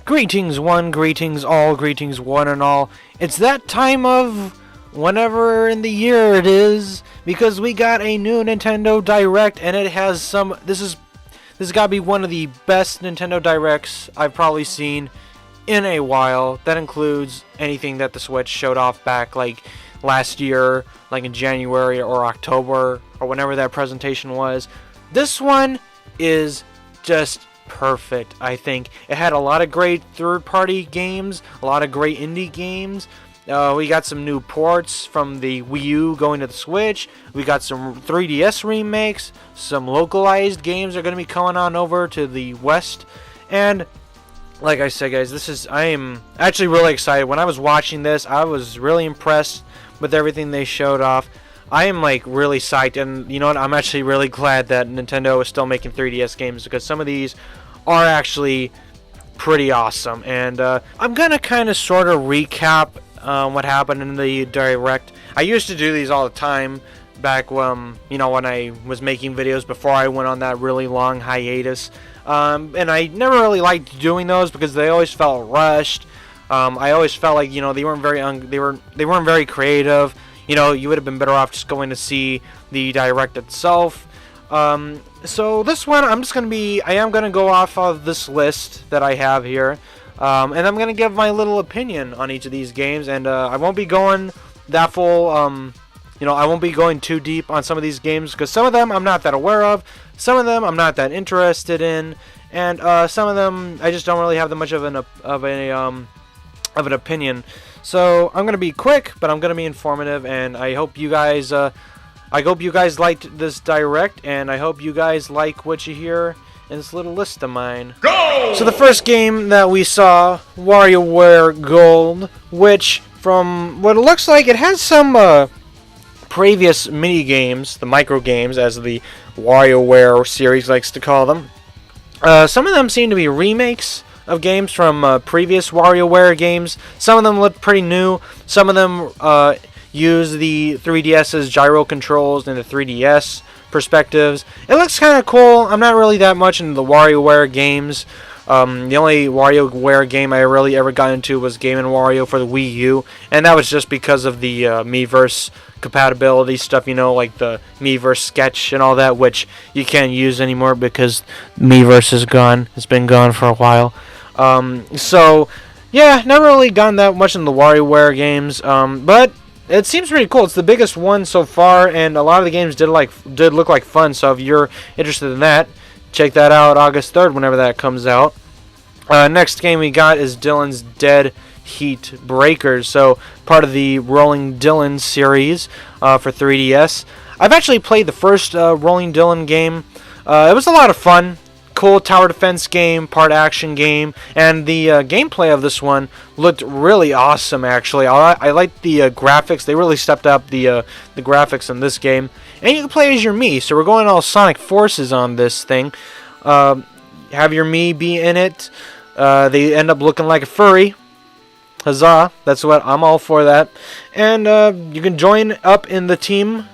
Greetings one, greetings all, greetings one and all. It's that time of whenever in the year it is, because we got a new Nintendo Direct, and it has some. This has got to be one of the best Nintendo Directs I've probably seen in a while. That includes anything that the Switch showed off back like last year, like in January or October or whenever that presentation was. This one is just perfect. I think it had a lot of great third-party games, a lot of great indie games. We got some new ports from the Wii U going to the Switch. We got some 3DS remakes. Some localized games are going to be coming on over to the West. And like I said, guys, I am actually really excited. When I was watching this, I was really impressed with everything they showed off. I am like really psyched, and you know what? I'm actually really glad that Nintendo is still making 3DS games, because some of these are actually pretty awesome. And I'm gonna kind of sort of recap what happened in the Direct. I used to do these all the time back when when I was making videos before I went on that really long hiatus. And I never really liked doing those because they always felt rushed. I always felt like they weren't very creative. You would have been better off just going to see the Direct itself. So this one, I am going to go off of this list that I have here. And I'm going to give my little opinion on each of these games. And I won't be going that full, I won't be going too deep on some of these games, because some of them I'm not that aware of. Some of them I'm not that interested in. And some of them I just don't really have that much of an opinion. So I'm gonna be quick, but I'm gonna be informative, and I hope you guys liked this Direct, and I hope you guys like what you hear in this little list of mine. Go! So the first game that we saw, WarioWare Gold, which from what it looks like, it has some previous mini games, the micro games, as the WarioWare series likes to call them. Some of them seem to be remakes of games from previous WarioWare games. Some of them look pretty new. Some of them use the 3DS's gyro controls and the 3DS perspectives. It looks kind of cool. I'm not really that much into the WarioWare games. The only WarioWare game I really ever got into was Game & Wario for the Wii U, and that was just because of the Miiverse compatibility stuff, like the Miiverse sketch and all that, which you can't use anymore because Miiverse is gone. It's been gone for a while. So yeah, never really gotten that much in the WarioWare games, but it seems pretty cool. It's the biggest one so far, and a lot of the games did look like fun. So if you're interested in that, check that out August 3rd, whenever that comes out. Next game we got is Dylan's Dead Heat Breakers, so part of the Rolling Dylan series for 3DS. I've actually played the first Rolling Dylan game. It was a lot of fun. Cool tower defense game, part action game, and the gameplay of this one looked really awesome. Actually, I liked the graphics. They really stepped up the graphics in this game, and you can play as your Mii. So we're going all Sonic Forces on this thing. Have your Mii be in it. They end up looking like a furry. Huzzah! That's what I'm all for that. And you can join up in the team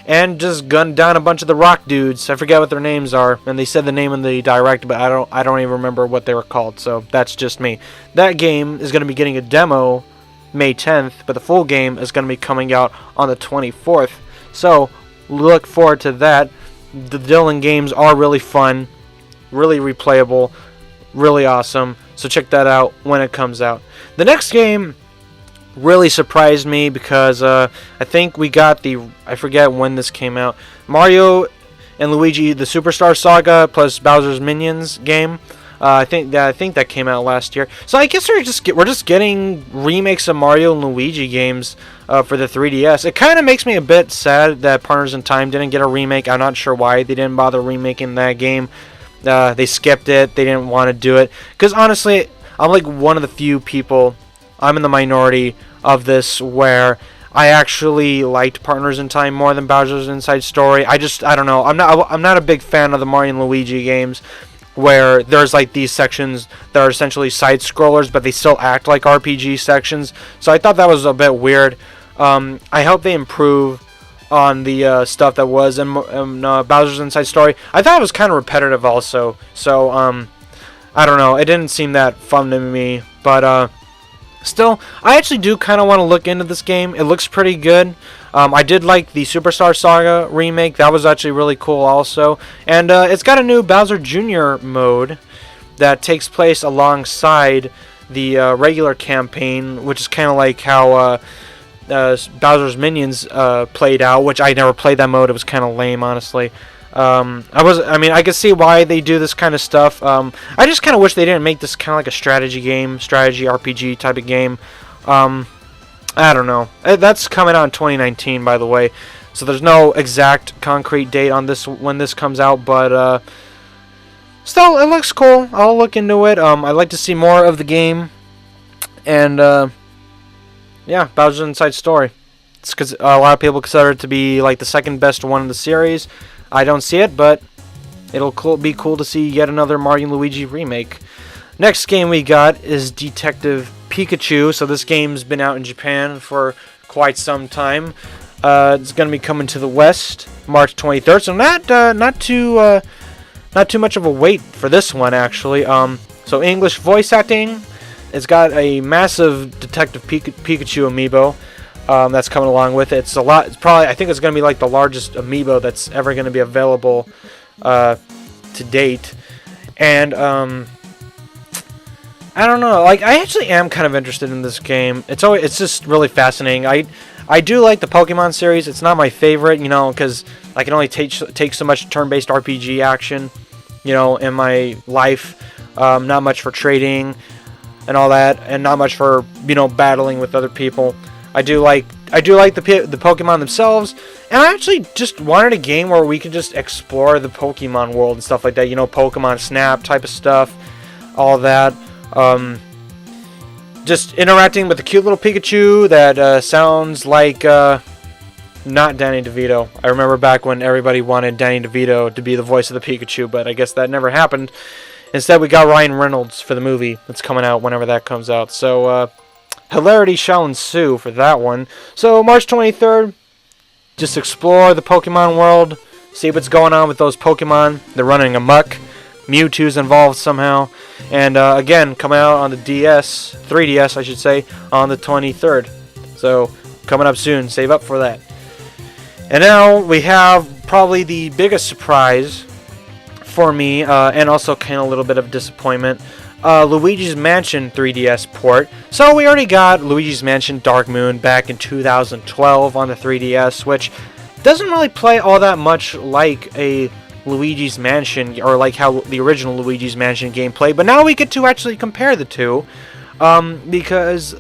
and just gun down a bunch of the rock dudes. I forget what their names are, and they said the name in the Direct, but I don't even remember what they were called, so that's just me. That game is going to be getting a demo May 10th, but the full game is going to be coming out on the 24th. So look forward to that. The Dylan games are really fun, really replayable, really awesome. So check that out when it comes out. The next game really surprised me because I think we got I forget when this came out, Mario and Luigi the Superstar Saga plus Bowser's Minions game. I think that came out last year. So I guess we're just getting remakes of Mario and Luigi games for the 3DS. It kind of makes me a bit sad that Partners in Time didn't get a remake. I'm not sure why they didn't bother remaking that game. They skipped it. They didn't want to do it. Because honestly, I'm like one of the few people, I'm in the minority of this, where I actually liked Partners in Time more than Bowser's Inside Story. I don't know. I'm not a big fan of the Mario and Luigi games, where there's like these sections that are essentially side scrollers, but they still act like RPG sections. So I thought that was a bit weird. I hope they improve on the stuff that was in Bowser's Inside Story. I thought it was kind of repetitive also. So I I don't know. It didn't seem that fun to me. But still, I actually do kind of want to look into this game. It looks pretty good. I did like the Superstar Saga remake. That was actually really cool also. And it's got a new Bowser Jr. mode that takes place alongside the regular campaign, which is kind of like how Bowser's Minions played out, which I never played that mode. It was kind of lame, honestly. I could see why they do this kind of stuff. I just kind of wish they didn't make this kind of like a strategy RPG type of game. I don't know. That's coming out in 2019, by the way, so there's no exact concrete date on this when this comes out, but still, it looks cool. I'll look into it. I'd like to see more of the game, and yeah, Bowser's Inside Story. It's because a lot of people consider it to be like the second best one in the series. I don't see it, but it'll be cool to see yet another Mario and Luigi remake. Next game we got is Detective Pikachu. So this game's been out in Japan for quite some time. It's going to be coming to the West March 23rd. So not too much of a wait for this one, actually. So English voice acting. It's got a massive Detective Pikachu amiibo. That's coming along with it. It's a lot. It's probably, I think it's going to be like the largest amiibo that's ever going to be available to date. And I don't know. Like, I actually am kind of interested in this game. It's just really fascinating. I do like the Pokemon series. It's not my favorite, because I can only take so much turn-based RPG action, in my life. Not much for trading and all that, and not much for battling with other people. I do like the Pokemon themselves, and I actually just wanted a game where we could just explore the Pokemon world and stuff like that. Pokemon Snap type of stuff, all that. Just interacting with the cute little Pikachu that sounds like not Danny DeVito. I remember back when everybody wanted Danny DeVito to be the voice of the Pikachu, but I guess that never happened. Instead, we got Ryan Reynolds for the movie that's coming out whenever that comes out. So, hilarity shall ensue for that one. So, March 23rd, just explore the Pokemon world, see what's going on with those Pokemon. They're running amok. Mewtwo's involved somehow. And, again, coming out on the 3DS, I should say, on the 23rd. So, coming up soon. Save up for that. And now, we have probably the biggest surprise for me, and also kind of a little bit of disappointment. Luigi's Mansion 3DS port. So we already got Luigi's Mansion Dark Moon back in 2012 on the 3DS, which doesn't really play all that much like a Luigi's Mansion, or like how the original Luigi's Mansion game played, but now we get to actually compare the two, because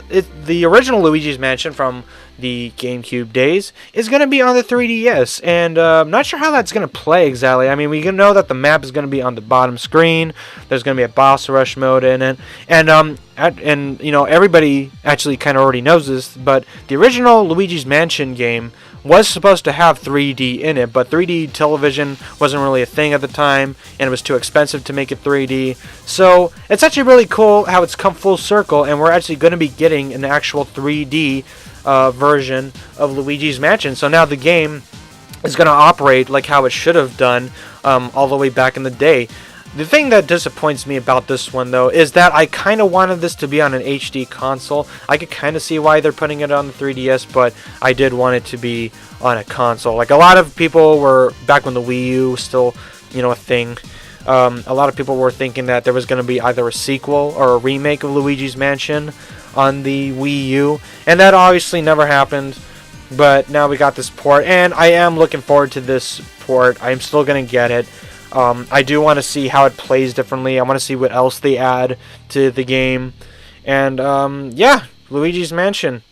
the original Luigi's Mansion from the GameCube days is going to be on the 3DS, and I'm not sure how that's going to play exactly. I mean, we can know that the map is going to be on the bottom screen. There's going to be a boss rush mode in it, and everybody actually kind of already knows this, but the original Luigi's Mansion game was supposed to have 3D in it, but 3D television wasn't really a thing at the time, and it was too expensive to make it 3D. So it's actually really cool how it's come full circle, and we're actually going to be getting an actual 3D version of Luigi's Mansion. So now the game is going to operate like how it should have done all the way back in the day. The thing that disappoints me about this one, though, is that I kind of wanted this to be on an HD console. I could kind of see why they're putting it on the 3DS, but I did want it to be on a console. Like, a lot of people were, back when the Wii U was still, a thing, a lot of people were thinking that there was going to be either a sequel or a remake of Luigi's Mansion on the Wii U, and that obviously never happened. But now we got this port, and I am looking forward to this port. I'm still going to get it. I do want to see how it plays differently. I want to see what else they add to the game. And, yeah, Luigi's Mansion.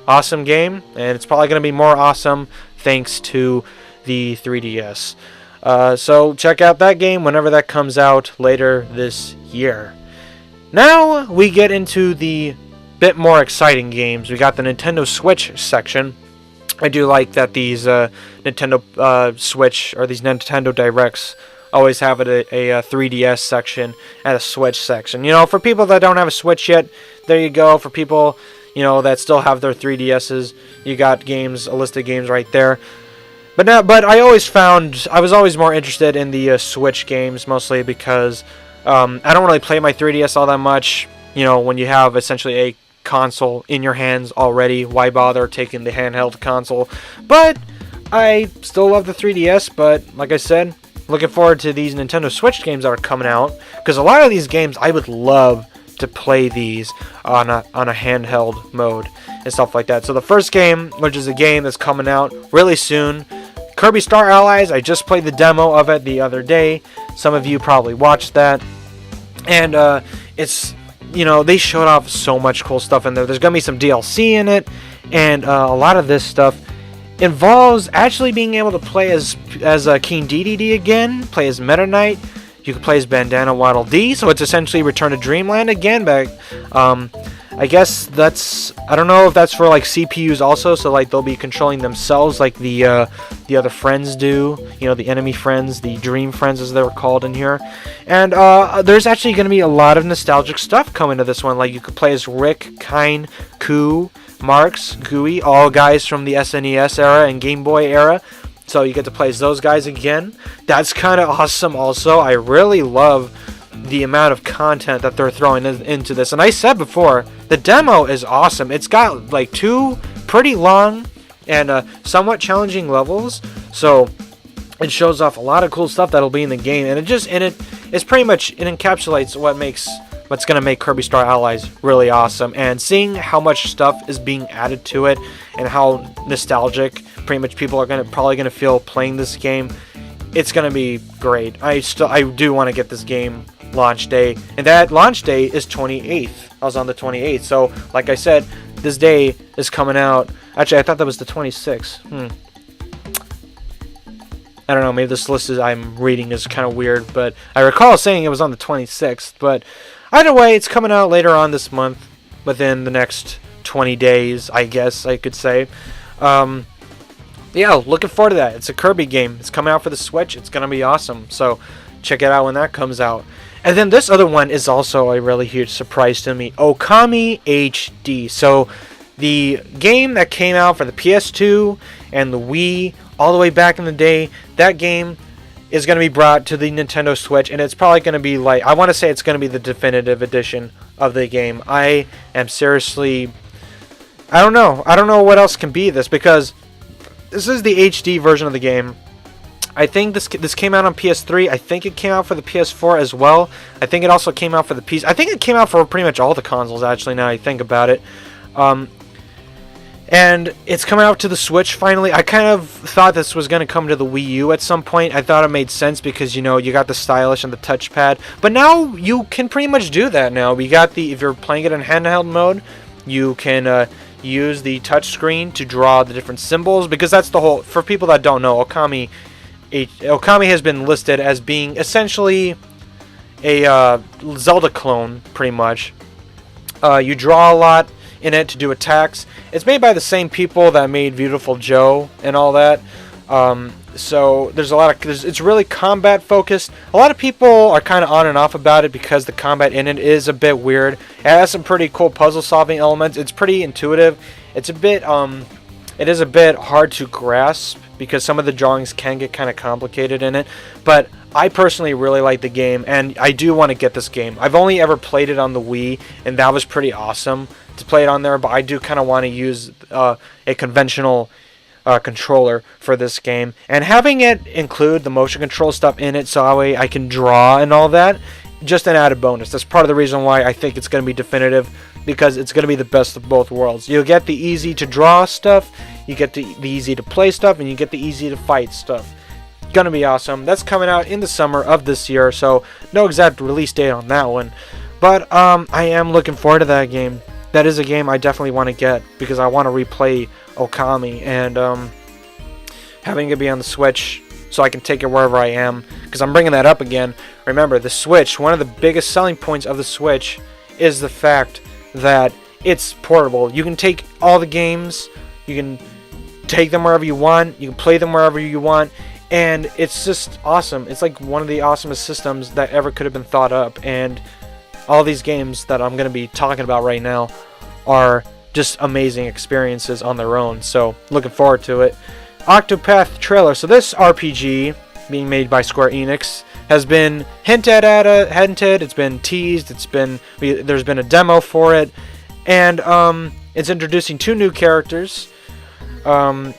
Awesome game, and it's probably going to be more awesome thanks to the 3DS. So check out that game whenever that comes out later this year. Now we get into the bit more exciting games. We got the Nintendo Switch section. I do like that these Nintendo Switch, or these Nintendo Directs, always have a 3DS section and a Switch section. For people that don't have a Switch yet, there you go. For people, that still have their 3DSs, you got games, a list of games right there. But I was always more interested in the Switch games, mostly because I don't really play my 3DS all that much. You know, when you have essentially a console in your hands already, why bother taking the handheld console? But I still love the 3DS, but like I said, looking forward to these Nintendo Switch games that are coming out, because a lot of these games I would love to play these on a handheld mode and stuff like that. So the first game, which is a game that's coming out really soon, Kirby Star Allies. I just played the demo of it the other day. Some of you probably watched that, and it's, you know, they showed off so much cool stuff in there. There's gonna be some DLC in it, and a lot of this stuff involves actually being able to play as King Dedede again, play as Meta Knight. You can play as Bandana Waddle Dee, so it's essentially Return to Dreamland again. Back, I guess that's, I don't know if that's for like CPUs also, so like they'll be controlling themselves like the other friends do. You know, the enemy friends, the dream friends as they were called in here. And there's actually going to be a lot of nostalgic stuff coming to this one. Like you could play as Rick, Kine, Koo, Marks, Gooey, all guys from the SNES era and Game Boy era. So you get to play as those guys again. That's kind of awesome also. I really love the amount of content that they're throwing into this. And I said before, the demo is awesome. It's got like 2 pretty long and somewhat challenging levels. So it shows off a lot of cool stuff that'll be in the game. And it pretty much, it encapsulates what's going to make Kirby Star Allies really awesome. And seeing how much stuff is being added to it and how nostalgic pretty much people are probably going to feel playing this game, it's going to be great. I do want to get this game launch day, and that launch day is 28th. I was on the 28th, so like I said, this day is coming out. Actually, I thought that was the 26th. I don't know, maybe this list I'm reading is kind of weird, but I recall saying it was on the 26th. But either way, it's coming out later on this month, within the next 20 days, I guess I could say. Yeah, looking forward to that. It's a Kirby game. It's coming out for the Switch. It's going to be awesome. So check it out when that comes out. And then this other one is also a really huge surprise to me. Okami HD. So the game that came out for the PS2 and the Wii all the way back in the day, that game is going to be brought to the Nintendo Switch, and it's probably going to be like, I want to say it's going to be the definitive edition of the game. I am seriously, I don't know what else can be this, because this is the HD version of the game. I think this came out on PS3. I think it came out for the PS4 as well. I think it also came out for the PC. I think it came out for pretty much all the consoles, actually, now I think about it. And it's coming out to the Switch finally. I kind of thought this was going to come to the Wii U at some point. I thought it made sense because, you know, you got the stylish and the touchpad. But now you can pretty much do that now. We got if you're playing it in handheld mode, you can use the touchscreen to draw the different symbols, because that's the whole, for people that don't know, Okami has been listed as being essentially a Zelda clone, pretty much. You draw a lot in it to do attacks. It's made by the same people that made Beautiful Joe and all that. So there's a lot of, it's really combat focused. A lot of people are kind of on and off about it because the combat in it is a bit weird. It has some pretty cool puzzle solving elements. It's pretty intuitive. It's a bit it is a bit hard to grasp because some of the drawings can get kind of complicated in it. But I personally really like the game, and I do want to get this game. I've only ever played it on the Wii, and that was pretty awesome to play it on there, but I do kind of want to use a conventional controller for this game, and having it include the motion control stuff in it so that way I can draw and all that, just an added bonus. That's part of the reason why I think it's going to be definitive, because it's going to be the best of both worlds. You'll get the easy to draw stuff, you get the easy to play stuff, and you get the easy to fight stuff. Gonna be awesome. That's coming out in the summer of this year, so no exact release date on that one, but I am looking forward to that game. That is a game I definitely want to get because I want to replay Okami, and having it be on the Switch so I can take it wherever I am, because I'm bringing that up again. Remember, the Switch, one of the biggest selling points of the Switch is the fact that it's portable. You can take all the games, you can take them wherever you want, you can play them wherever you want, and it's just awesome. It's like one of the awesomest systems that ever could have been thought up, and all these games that I'm going to be talking about right now are just amazing experiences on their own, so looking forward to it. Octopath Trailer. So this RPG, being made by Square Enix, has been hinted at, hinted. It's been teased. There's been a demo for it, and it's introducing 2 new characters. And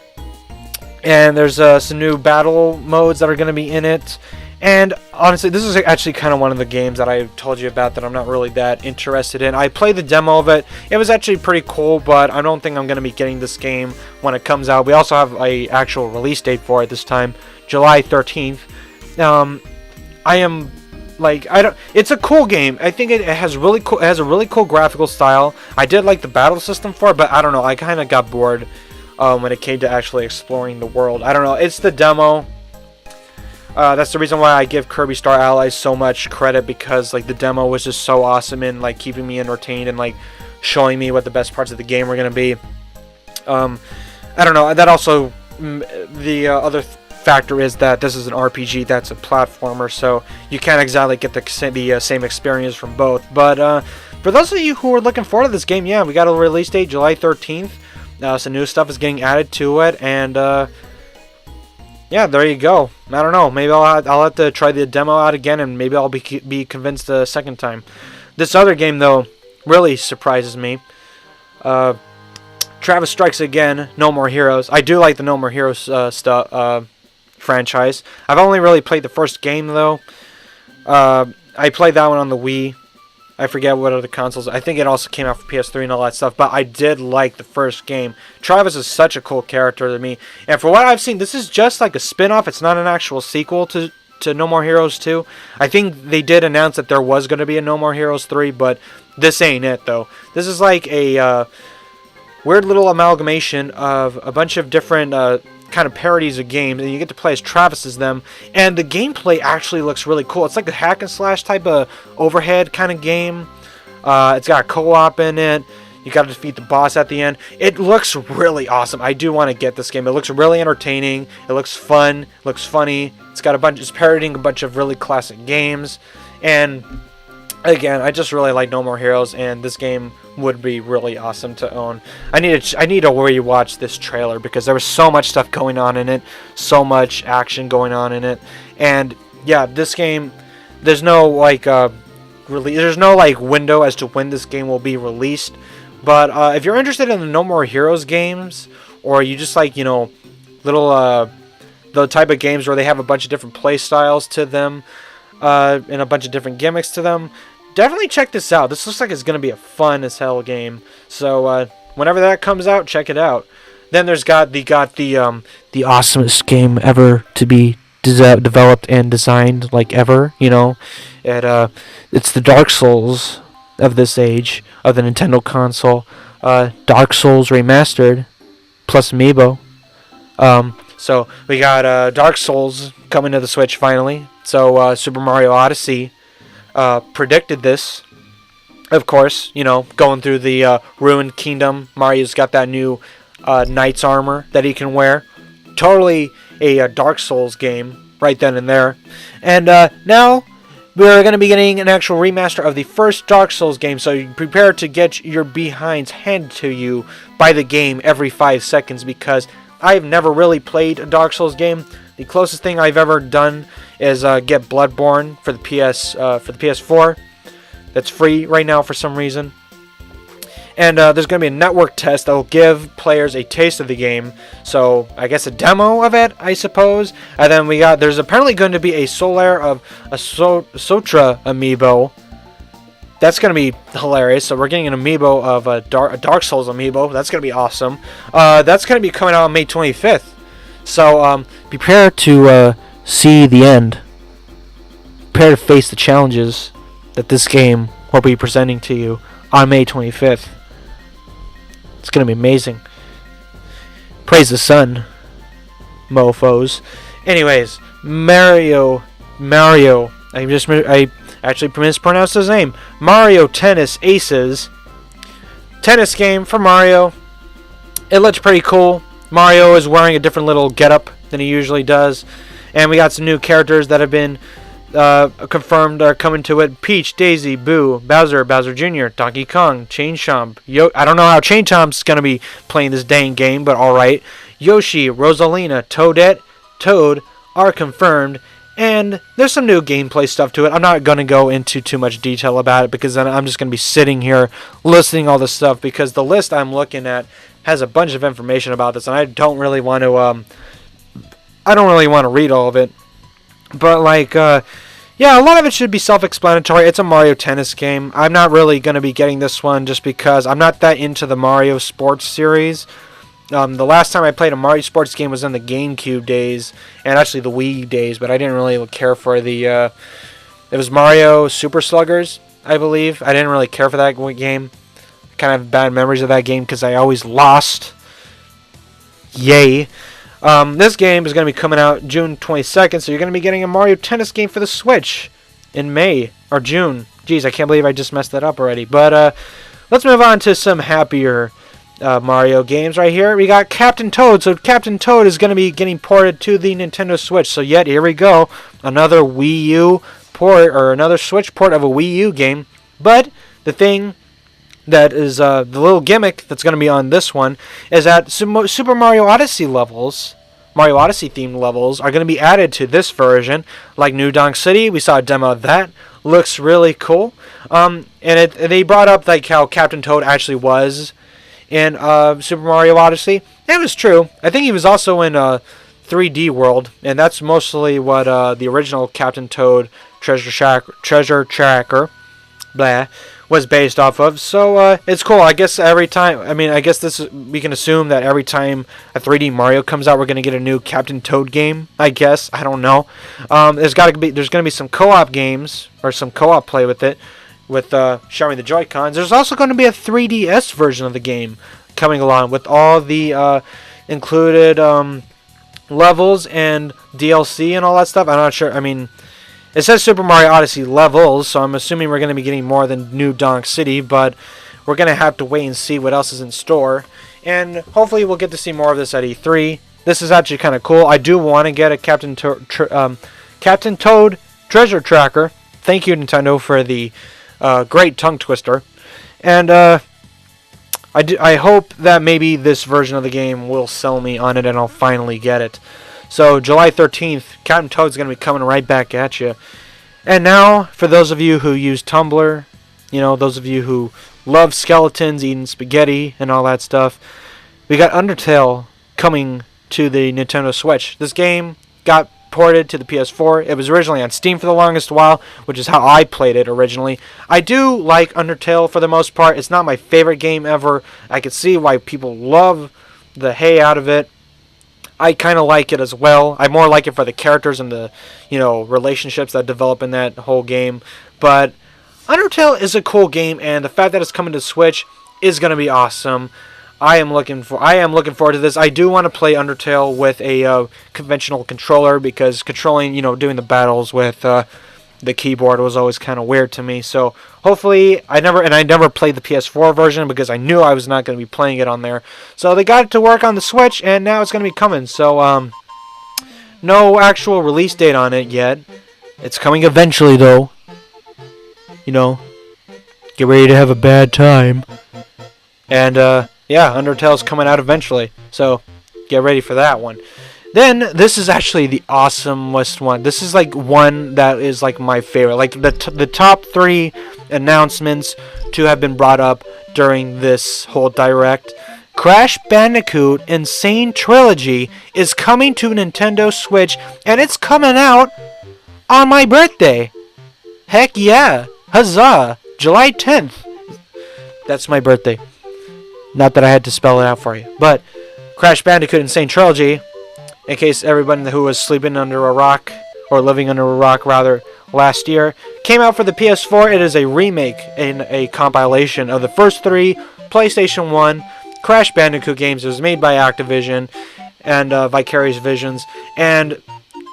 there's some new battle modes that are going to be in it. And honestly, this is actually kind of one of the games that I told you about that I'm not really that interested in. I played the demo of it. It was actually pretty cool, but I don't think I'm going to be getting this game when it comes out. We also have a actual release date for it this time, July 13th. I am like, it's a cool game. I think it has really cool. It has a really cool graphical style. I did like the battle system for it, but I don't know. I kind of got bored when it came to actually exploring the world. I don't know. It's the demo. That's the reason why I give Kirby Star Allies so much credit, because like the demo was just so awesome and like keeping me entertained and like showing me what the best parts of the game were gonna be. I don't know. That also the other factor is that this is an RPG that's a platformer, so you can't exactly get the same experience from both. But for those of you who are looking forward to this game, yeah, we got a release date July 13th. Some new stuff is getting added to it, and yeah, there you go. I don't know. Maybe I'll have to try the demo out again, and maybe I'll be convinced a second time. This other game, though, really surprises me. Travis Strikes Again, No More Heroes. I do like the No More Heroes franchise. I've only really played the first game, though. I played that one on the Wii. I forget what other consoles. I think it also came out for PS3 and all that stuff, but I did like the first game. Travis is such a cool character to me, and for what I've seen, this is just like a spin-off. It's not an actual sequel to No More Heroes 2. I think they did announce that there was going to be a No More Heroes 3, but this ain't it, though. This is like a weird little amalgamation of a bunch of different kind of parodies of games, and you get to play as Travis as them, and the gameplay actually looks really cool. It's like a hack and slash type of overhead kind of game. It's got co-op in it. You got to defeat the boss at the end. It looks really awesome. I do want to get this game. It looks really entertaining. It looks fun. It looks funny. It's parodying a bunch of really classic games, and again, I just really like No More Heroes, and this game would be really awesome to own. I need to rewatch this trailer because there was so much stuff going on in it, so much action going on in it, and yeah, this game, there's no like there's no like window as to when this game will be released. But if you're interested in the No More Heroes games, or you just like, you know, little the type of games where they have a bunch of different play styles to them, and a bunch of different gimmicks to them, definitely check this out. This looks like it's going to be a fun as hell game. So whenever that comes out, check it out. Then there's the awesomest game ever to be developed and designed, like ever. You know, it's the Dark Souls of this age of the Nintendo console. Dark Souls Remastered plus Amiibo. So we got Dark Souls coming to the Switch finally. So Super Mario Odyssey predicted this, of course. You know, going through the ruined kingdom, Mario's got that new knight's armor that he can wear. Totally a Dark Souls game right then and there. And now we're going to be getting an actual remaster of the first Dark Souls game, so you prepare to get your behinds handed to you by the game every 5 seconds, because I've never really played a Dark Souls game. The closest thing I've ever done is get Bloodborne for the PS4. That's free right now for some reason. And there's going to be a network test that will give players a taste of the game. So I guess a demo of it, I suppose. And then there's apparently going to be a Solaire of a Sotra amiibo. That's going to be hilarious. So we're getting an amiibo of a Dark Souls amiibo. That's going to be awesome. That's going to be coming out on May 25th. So prepare to see the end. Prepare to face the challenges that this game will be presenting to you on May 25th. It's going to be amazing. Praise the sun, mofos. Anyways, Mario. I actually mispronounced his name. Mario Tennis Aces. Tennis game for Mario. It looks pretty cool. Mario is wearing a different little getup than he usually does. And we got some new characters that have been confirmed are coming to it. Peach, Daisy, Boo, Bowser Jr., Donkey Kong, Chain Chomp. I don't know how Chain Chomp's going to be playing this dang game, but alright. Yoshi, Rosalina, Toadette, Toad are confirmed. And there's some new gameplay stuff to it. I'm not going to go into too much detail about it because then I'm just going to be sitting here listing all this stuff, because the list I'm looking at has a bunch of information about this, and I don't really want to read all of it. But like yeah, a lot of it should be self-explanatory. It's a Mario Tennis game. I'm not really going to be getting this one just because I'm not that into the Mario Sports series. The last time I played a Mario Sports game was in the GameCube days, and actually the Wii days, but I didn't really care for the... it was Mario Super Sluggers, I believe. I didn't really care for that game. Kind of bad memories of that game because I always lost. Yay. This game is going to be coming out June 22nd, so you're going to be getting a Mario Tennis game for the Switch in May, or June. Jeez, I can't believe I just messed that up already. But let's move on to some happier Mario games right here. We got Captain Toad. So Captain Toad is going to be getting ported to the Nintendo Switch. So yet, here we go. Another Wii U port, or another Switch port of a Wii U game. But the thing that is the little gimmick that's going to be on this one is that Super Mario Odyssey levels, Mario Odyssey themed levels, are going to be added to this version. Like New Donk City, we saw a demo of that. Looks really cool. And they brought up like how Captain Toad actually was in Super Mario Odyssey. And it was true. I think he was also in 3D World, and that's mostly what the original Captain Toad Treasure Tracker was based off of. So it's cool. I guess every time, we can assume that every time a 3D Mario comes out, we're gonna get a new Captain Toad game. I guess, I don't know. There's gonna be some co-op games, or some co-op play with it, with sharing the Joy-Cons. There's also going to be a 3DS version of the game coming along with all the included levels and DLC and all that stuff. I'm not sure. I mean, it says Super Mario Odyssey levels, so I'm assuming we're going to be getting more than New Donk City, but we're going to have to wait and see what else is in store. And hopefully we'll get to see more of this at E3. This is actually kind of cool. I do want to get a Captain Toad Treasure Tracker. Thank you, Nintendo, for the great tongue twister. And I hope that maybe this version of the game will sell me on it and I'll finally get it. So July 13th, Captain Toad's going to be coming right back at you. And now, for those of you who use Tumblr, those of you who love skeletons, eating spaghetti, and all that stuff, we got Undertale coming to the Nintendo Switch. This game got ported to the PS4. It was originally on Steam for the longest while, which is how I played it originally. I do like Undertale for the most part. It's not my favorite game ever. I can see why people love the hay out of it. I kind of like it as well. I more like it for the characters and the, relationships that develop in that whole game. But Undertale is a cool game, and the fact that it's coming to Switch is going to be awesome. I am looking forward to this. I do want to play Undertale with a conventional controller, because controlling, doing the battles with the keyboard was always kind of weird to me. So hopefully, I never played the PS4 version because I knew I was not going to be playing it on there. So they got it to work on the Switch, and now it's going to be coming. So no actual release date on it yet. It's coming eventually, though. Get ready to have a bad time. And yeah, Undertale's coming out eventually, so get ready for that one. Then, this is actually the awesomest one. This is like one that is like my favorite. Like the top 3 announcements to have been brought up during this whole direct. Crash Bandicoot Insane Trilogy is coming to Nintendo Switch, and it's coming out on my birthday. Heck yeah! Huzzah! July 10th. That's my birthday. Not that I had to spell it out for you. But Crash Bandicoot Insane Trilogy, in case everybody who was sleeping under a rock, or living under a rock rather, last year, came out for the PS4. It is a remake and a compilation of the first 3 PlayStation 1 Crash Bandicoot games. It was made by Activision and Vicarious Visions. And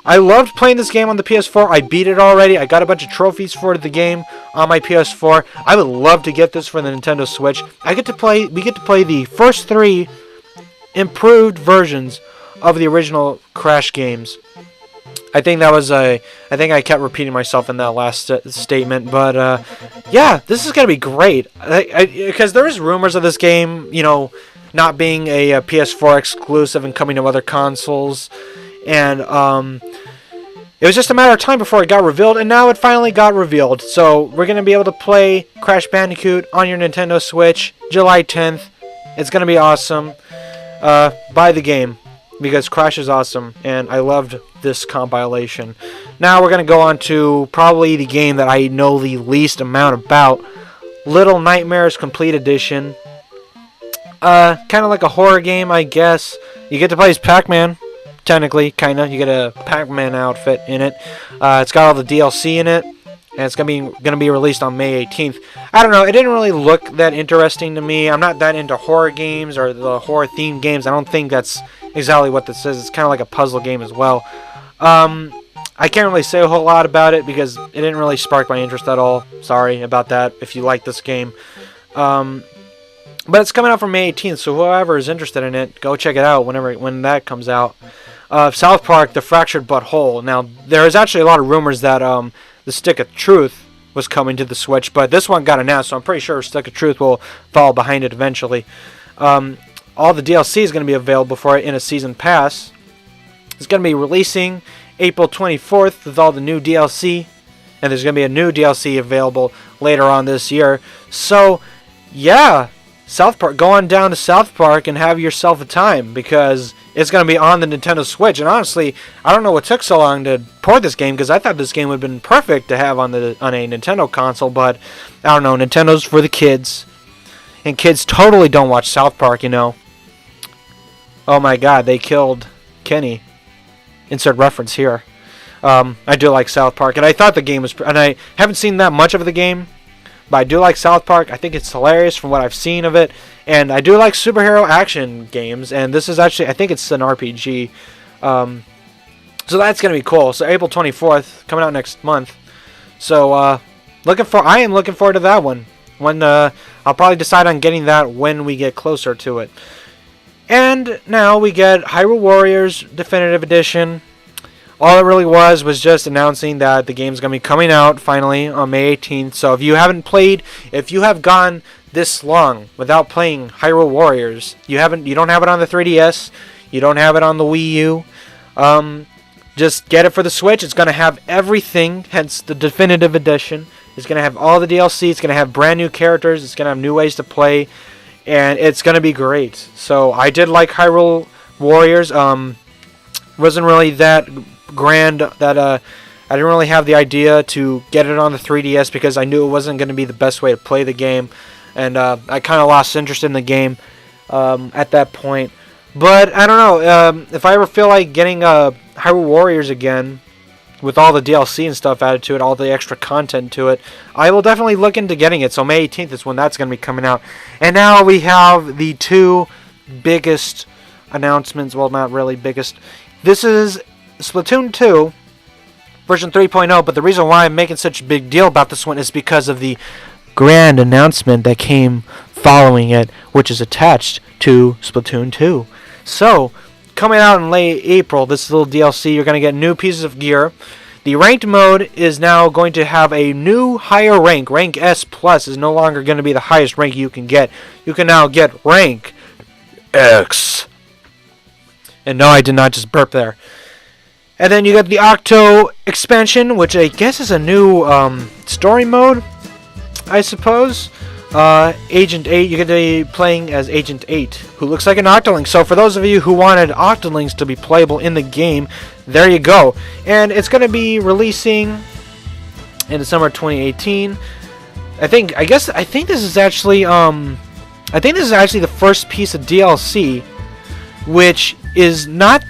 I loved playing this game on the PS4. I beat it already. I got a bunch of trophies for the game on my PS4. I would love to get this for the Nintendo Switch. We get to play the first 3 improved versions of the original Crash games. I think I kept repeating myself in that last statement, but yeah, this is gonna be great. Because there is rumors of this game, not being a PS4 exclusive and coming to other consoles, and it was just a matter of time before it got revealed, and now it finally got revealed. So we're going to be able to play Crash Bandicoot on your Nintendo Switch July 10th. It's going to be awesome. Buy the game, because Crash is awesome, and I loved this compilation. Now we're going to go on to probably the game that I know the least amount about, Little Nightmares Complete Edition. Kind of like a horror game, I guess. You get to play as Pac-Man. Technically, kind of. You get a Pac-Man outfit in it. It's got all the DLC in it, and it's gonna be released on May 18th. I don't know. It didn't really look that interesting to me. I'm not that into horror games or the horror-themed games. I don't think that's exactly what this is. It's kind of like a puzzle game as well. I can't really say a whole lot about it because it didn't really spark my interest at all. Sorry about that if you like this game. But it's coming out for May 18th, so whoever is interested in it, go check it out when that comes out. South Park, The Fractured But Whole. Now, there is actually a lot of rumors that the Stick of Truth was coming to the Switch, but this one got announced, so I'm pretty sure Stick of Truth will follow behind it eventually. All the DLC is going to be available for it in a season pass. It's going to be releasing April 24th with all the new DLC, and there's going to be a new DLC available later on this year. So, yeah, South Park, go on down to South Park and have yourself a time, because it's going to be on the Nintendo Switch. And honestly, I don't know what took so long to port this game, because I thought this game would have been perfect to have on a Nintendo console, but I don't know, Nintendo's for the kids, and kids totally don't watch South Park, you know. Oh my god, they killed Kenny. Insert reference here. I do like South Park, and I thought the game was, and I haven't seen that much of the game, but I do like South Park. I think it's hilarious from what I've seen of it. And I do like superhero action games. And this is actually, I think it's an RPG. So that's going to be cool. So April 24th, coming out next month. So I am looking forward to that one. I'll probably decide on getting that when we get closer to it. And now we get Hyrule Warriors Definitive Edition. All it really was just announcing that the game's going to be coming out finally on May 18th. So if you have gone this long without playing Hyrule Warriors, you don't have it on the 3DS, you don't have it on the Wii U, just get it for the Switch. It's going to have everything, hence the Definitive Edition. It's going to have all the DLC, it's going to have brand new characters, it's going to have new ways to play, and it's going to be great. So I did like Hyrule Warriors. Wasn't really that grand that I didn't really have the idea to get it on the 3DS because I knew it wasn't going to be the best way to play the game, and I kind of lost interest in the game at that point. But I don't know, if I ever feel like getting Hyrule Warriors again with all the DLC and stuff added to it, all the extra content to it, I will definitely look into getting it. So May 18th is when that's going to be coming out. And now we have the two biggest announcements, well, not really biggest. This is Splatoon 2 version 3.0, but the reason why I'm making such a big deal about this one is because of the grand announcement that came following it, which is attached to Splatoon 2. So, coming out in late April, this little DLC, you're going to get new pieces of gear. The ranked mode is now going to have a new higher rank. Rank S Plus is no longer going to be the highest rank you can get. You can now get rank X. And no, I did not just burp there. And then you got the Octo Expansion, which I guess is a new story mode, I suppose. Agent 8, you're going to be playing as Agent 8, who looks like an Octoling. So for those of you who wanted Octolings to be playable in the game, there you go. And it's going to be releasing in December 2018. I think this is actually the first piece of DLC which is not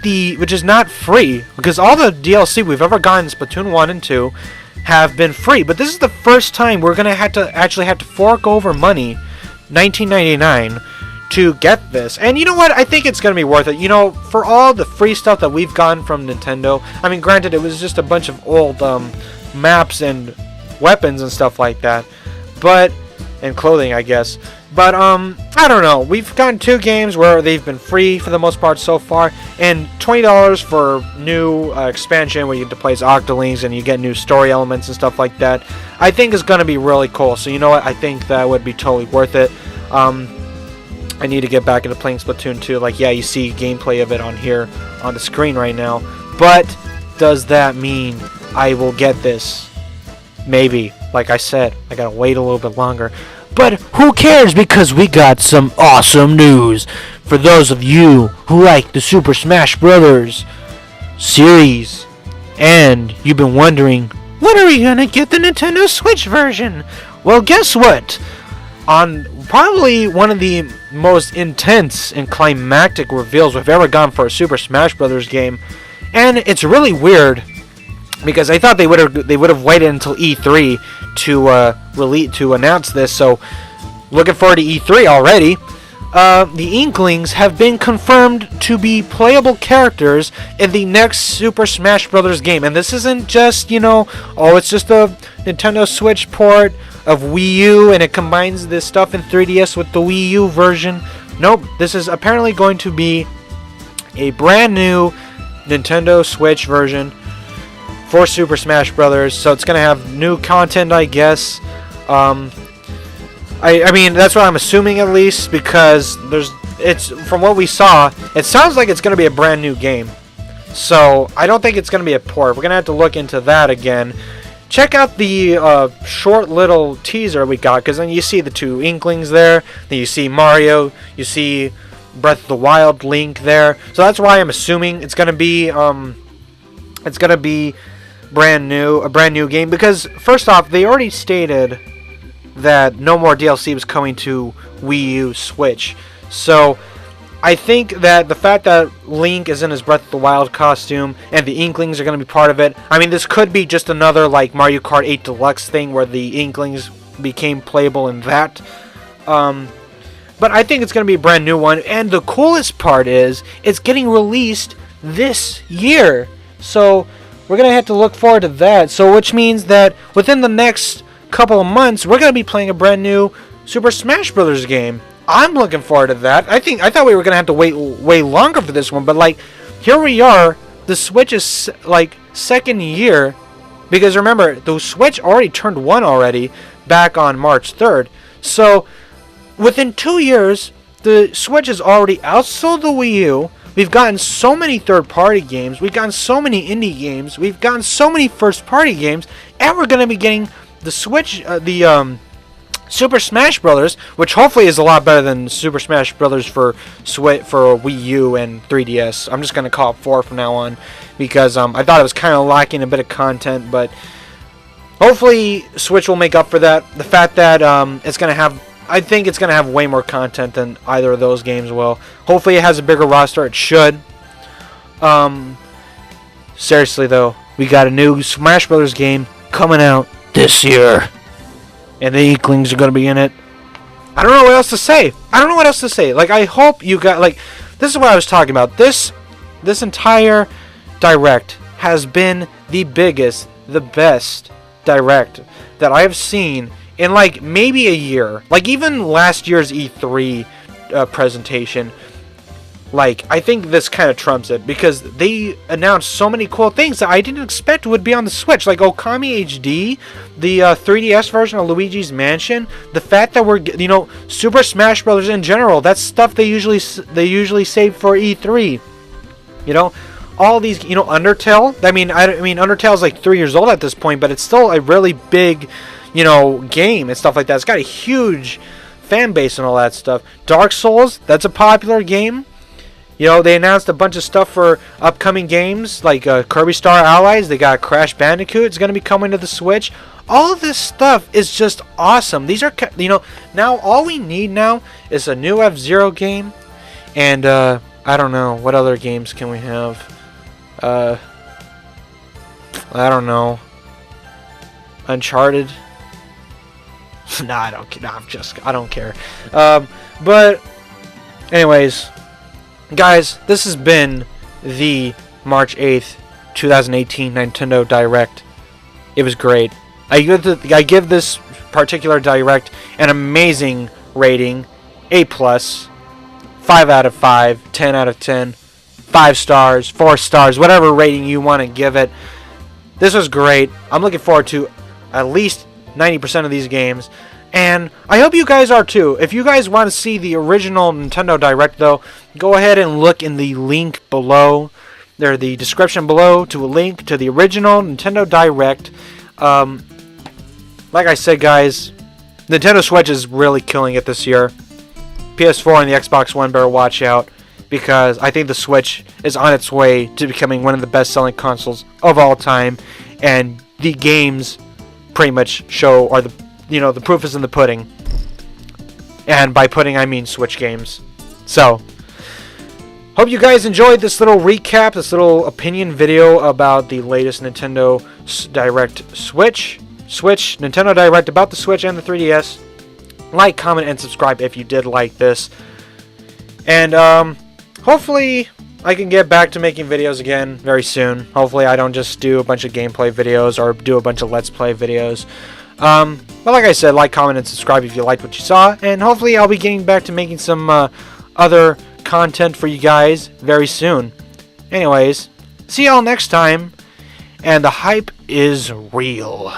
free, because all the DLC we've ever gotten in Splatoon 1 and 2 have been free, but this is the first time we're gonna have to fork over money, $19.99, to get this. And you know what? I think it's gonna be worth it. You know, for all the free stuff that we've gotten from Nintendo. I mean, granted, it was just a bunch of old maps and weapons and stuff like that, and clothing, I guess. But, I don't know. We've gotten two games where they've been free for the most part so far, and $20 for new expansion where you get to play as Octolings and you get new story elements and stuff like that, I think is going to be really cool. So, you know what? I think that would be totally worth it. I need to get back into playing Splatoon 2. Like, yeah, you see gameplay of it on here on the screen right now. But does that mean I will get this? Maybe. Like I said, I gotta wait a little bit longer. But who cares, because we got some awesome news for those of you who like the Super Smash Bros. Series. And you've been wondering, when are we gonna get the Nintendo Switch version? Well, guess what? On probably one of the most intense and climactic reveals we've ever gotten for a Super Smash Bros. Game. And it's really weird, because I thought they would have waited until E3 to announce this. So, looking forward to E3 already. The Inklings have been confirmed to be playable characters in the next Super Smash Bros. Game, and this isn't just it's just a Nintendo Switch port of Wii U, and it combines this stuff in 3DS with the Wii U version. Nope, this is apparently going to be a brand new Nintendo Switch version for Super Smash Brothers, so it's gonna have new content, I guess. I mean, that's what I'm assuming, at least, because it's from what we saw, it sounds like it's gonna be a brand new game. So I don't think it's gonna be a port. We're gonna have to look into that again. Check out the short little teaser we got, because then you see the two Inklings there. Then you see Mario. You see Breath of the Wild Link there. So that's why I'm assuming it's gonna be brand new, a brand new game, because first off, they already stated that no more DLC was coming to Wii U Switch. So I think that the fact that Link is in his Breath of the Wild costume and the Inklings are going to be part of it, I mean, this could be just another like Mario Kart 8 Deluxe thing where the Inklings became playable in that. But I think it's going to be a brand new one, and the coolest part is it's getting released this year. So we're going to have to look forward to that. So which means that within the next couple of months, we're going to be playing a brand new Super Smash Bros. Game. I'm looking forward to that. I thought we were going to have to wait way longer for this one, but like, here we are. The Switch is like second year, because remember, the Switch already turned 1 already back on March 3rd. So within 2 years, the Switch is already outsold the Wii U. We've gotten so many third-party games. We've gotten so many indie games. We've gotten so many first-party games, and we're going to be getting the Switch, Super Smash Brothers, which hopefully is a lot better than Super Smash Brothers for Wii U and 3DS. I'm just gonna call it 4 from now on, because I thought it was kind of lacking a bit of content, but hopefully Switch will make up for that. The fact that I think it's gonna have way more content than either of those games will. Hopefully it has a bigger roster. It should. Seriously though, we got a new Smash Brothers game coming out this year, and the Inklings are going to be in it. I don't know what else to say. Like, I hope you got, like, this is what I was talking about. This entire Direct has been the biggest, the best Direct that I have seen in, like, maybe a year. Like, even last year's E3 presentation, like, I think this kind of trumps it, because they announced so many cool things that I didn't expect would be on the Switch, like Okami HD, the 3DS version of Luigi's Mansion, the fact that we're, Super Smash Bros. In general, that's stuff they usually save for E3. All these, Undertale. I mean, Undertale's like 3 years old at this point, but it's still a really big, game and stuff like that. It's got a huge fan base and all that stuff. Dark Souls, that's a popular game. They announced a bunch of stuff for upcoming games, like Kirby Star Allies. They got Crash Bandicoot. It's going to be coming to the Switch. All of this stuff is just awesome. These are, now all we need now is a new F-Zero game. And, I don't know. What other games can we have? I don't know. Uncharted? Nah, I don't care. But, anyways, guys, this has been the March 8th, 2018 Nintendo Direct. It was great. I give this particular Direct an amazing rating, A+, 5 out of 5, 10 out of 10, 5 stars, 4 stars, whatever rating you want to give it. This was great. I'm looking forward to at least 90% of these games, and I hope you guys are too. If you guys want to see the original Nintendo Direct, though, go ahead and look in the link below. They're the description below to a link to the original Nintendo Direct. Like I said, guys, Nintendo Switch is really killing it this year. PS4 and the Xbox One better watch out, because I think the Switch is on its way to becoming one of the best-selling consoles of all time, and the games pretty much show are the proof is in the pudding. And by pudding, I mean Switch games. So, hope you guys enjoyed this little recap, this little opinion video about the latest Nintendo Direct Nintendo Direct about the Switch and the 3DS. Like, comment, and subscribe if you did like this. And hopefully I can get back to making videos again very soon. Hopefully I don't just do a bunch of gameplay videos or do a bunch of Let's Play videos. But like I said, like, comment, and subscribe if you liked what you saw. And hopefully I'll be getting back to making some other content for you guys very soon. Anyways, see y'all next time. And the hype is real.